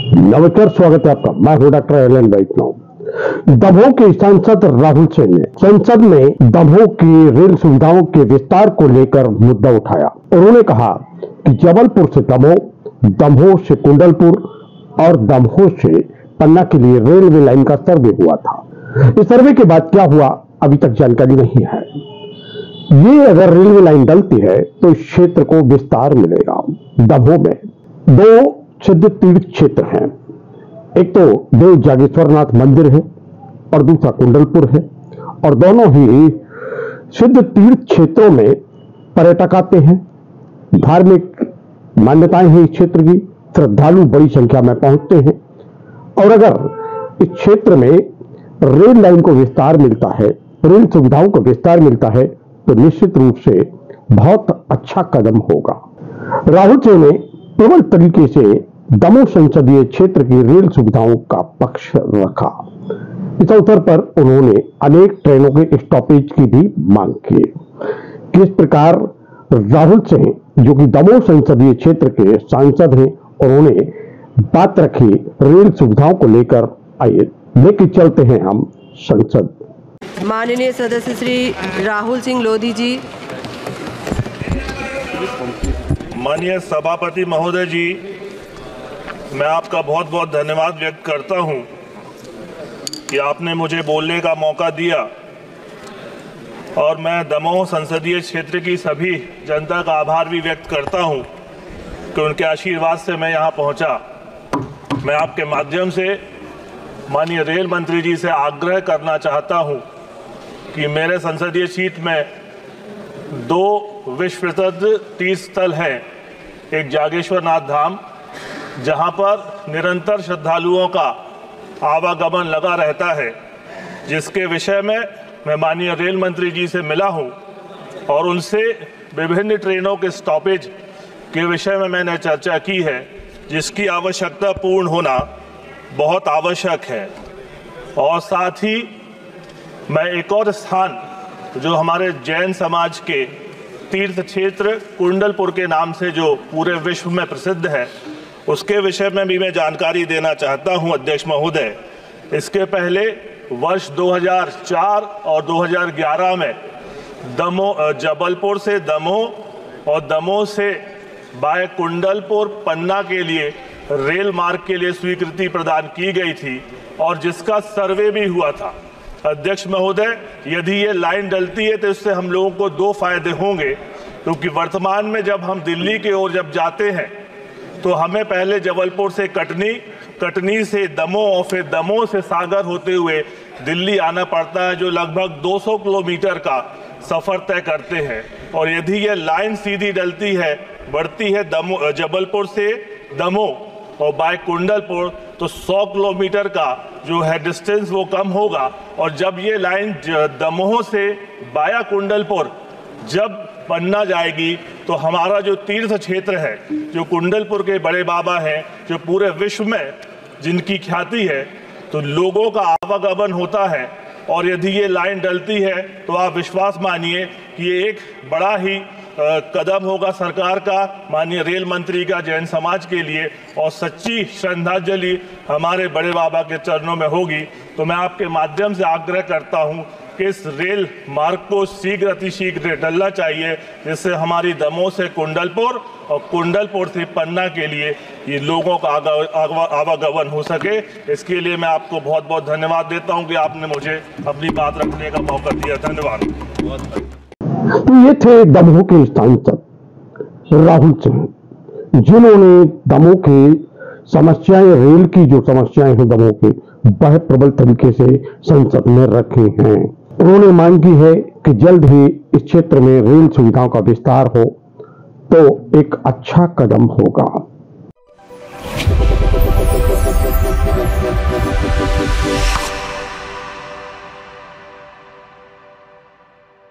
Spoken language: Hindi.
नमस्कार, स्वागत है आपका। मैं हूं डॉक्टर एलन वैष्णव। दमोह के सांसद राहुल सिंह ने संसद में दमोह की रेल सुविधाओं के विस्तार को लेकर मुद्दा उठाया। उन्होंने कहा कि जबलपुर से दमोह, दमोह से कुंडलपुर और दमोह से पन्ना के लिए रेलवे लाइन का सर्वे हुआ था। इस सर्वे के बाद क्या हुआ अभी तक जानकारी नहीं है। ये अगर रेलवे लाइन डलती है तो इस क्षेत्र को विस्तार मिलेगा। दमोह में दो सिद्ध तीर्थ क्षेत्र हैं, एक तो देव जागेश्वरनाथ मंदिर है और दूसरा कुंडलपुर है, और दोनों ही सिद्ध तीर्थ क्षेत्रों में पर्यटक आते हैं। धार्मिक मान्यताएं हैं इस क्षेत्र की, श्रद्धालु बड़ी संख्या में पहुंचते हैं। और अगर इस क्षेत्र में रेल लाइन को विस्तार मिलता है, रेल सुविधाओं को विस्तार मिलता है, तो निश्चित रूप से बहुत अच्छा कदम होगा। राहुल सिंह ने प्रबल तरीके से दमोह संसदीय क्षेत्र की रेल सुविधाओं का पक्ष रखा। इस अवसर पर उन्होंने अनेक ट्रेनों के स्टॉपेज की भी मांग की। किस प्रकार राहुल सिंह, जो कि दमोह संसदीय क्षेत्र के सांसद हैं, उन्होंने बात रखी रेल सुविधाओं को लेकर, आइए लेके चलते हैं हम संसद। माननीय सदस्य श्री राहुल सिंह लोधी जी, माननीय सभापति महोदय जी, मैं आपका बहुत बहुत धन्यवाद व्यक्त करता हूं कि आपने मुझे बोलने का मौका दिया, और मैं दमोह संसदीय क्षेत्र की सभी जनता का आभार भी व्यक्त करता हूं कि उनके आशीर्वाद से मैं यहां पहुंचा। मैं आपके माध्यम से माननीय रेल मंत्री जी से आग्रह करना चाहता हूं कि मेरे संसदीय सीट में दो विश्व प्रसिद्ध तीर्थ स्थल हैं। एक जागेश्वरनाथ धाम, जहां पर निरंतर श्रद्धालुओं का आवागमन लगा रहता है, जिसके विषय में मैं माननीय रेल मंत्री जी से मिला हूं और उनसे विभिन्न ट्रेनों के स्टॉपेज के विषय में मैंने चर्चा की है, जिसकी आवश्यकता पूर्ण होना बहुत आवश्यक है। और साथ ही मैं एक और स्थान, जो हमारे जैन समाज के तीर्थ क्षेत्र कुंडलपुर के नाम से जो पूरे विश्व में प्रसिद्ध है, उसके विषय में भी मैं जानकारी देना चाहता हूं अध्यक्ष महोदय। इसके पहले वर्ष 2004 और 2011 में जबलपुर से दमोह और दमोह से बाय कुंडलपुर पन्ना के लिए रेल मार्ग के लिए स्वीकृति प्रदान की गई थी, और जिसका सर्वे भी हुआ था। अध्यक्ष महोदय, यदि ये लाइन डलती है तो इससे हम लोगों को दो फायदे होंगे, क्योंकि वर्तमान में जब हम दिल्ली की ओर जब जाते हैं तो हमें पहले जबलपुर से कटनी, कटनी से दमोह और फिर दमोह से सागर होते हुए दिल्ली आना पड़ता है, जो लगभग 200 किलोमीटर का सफ़र तय करते हैं। और यदि ये लाइन सीधी डलती है, बढ़ती है जबलपुर से दमोह और बाय कुंडलपुर, तो 100 किलोमीटर का जो है डिस्टेंस वो कम होगा। और जब ये लाइन दमोह से बाया कुंडलपुर जब पन्ना जाएगी, तो हमारा जो तीर्थ क्षेत्र है, जो कुंडलपुर के बड़े बाबा हैं, जो पूरे विश्व में जिनकी ख्याति है, तो लोगों का आवागमन होता है। और यदि ये लाइन डलती है तो आप विश्वास मानिए कि ये एक बड़ा ही कदम होगा सरकार का, माननीय रेल मंत्री का जैन समाज के लिए, और सच्ची श्रद्धांजलि हमारे बड़े बाबा के चरणों में होगी। तो मैं आपके माध्यम से आग्रह करता हूं कि इस रेल मार्ग को शीघ्र अतिशीघ्र डलना चाहिए, जिससे हमारी दमोह से कुंडलपुर और कुंडलपुर से पन्ना के लिए ये लोगों का आवागमन हो सके। इसके लिए मैं आपको बहुत बहुत धन्यवाद देता हूं कि आपने मुझे अपनी बात रखने का मौका दिया। धन्यवाद। तो ये थे दमोह के सांसद राहुल सिंह, जिन्होंने दमोह की समस्याएं, रेल की जो समस्याएं हैं दमोह की, वह प्रबल तरीके से संसद में रखी हैं। उन्होंने मांग की है कि जल्द ही इस क्षेत्र में रेल सुविधाओं का विस्तार हो, तो एक अच्छा कदम होगा।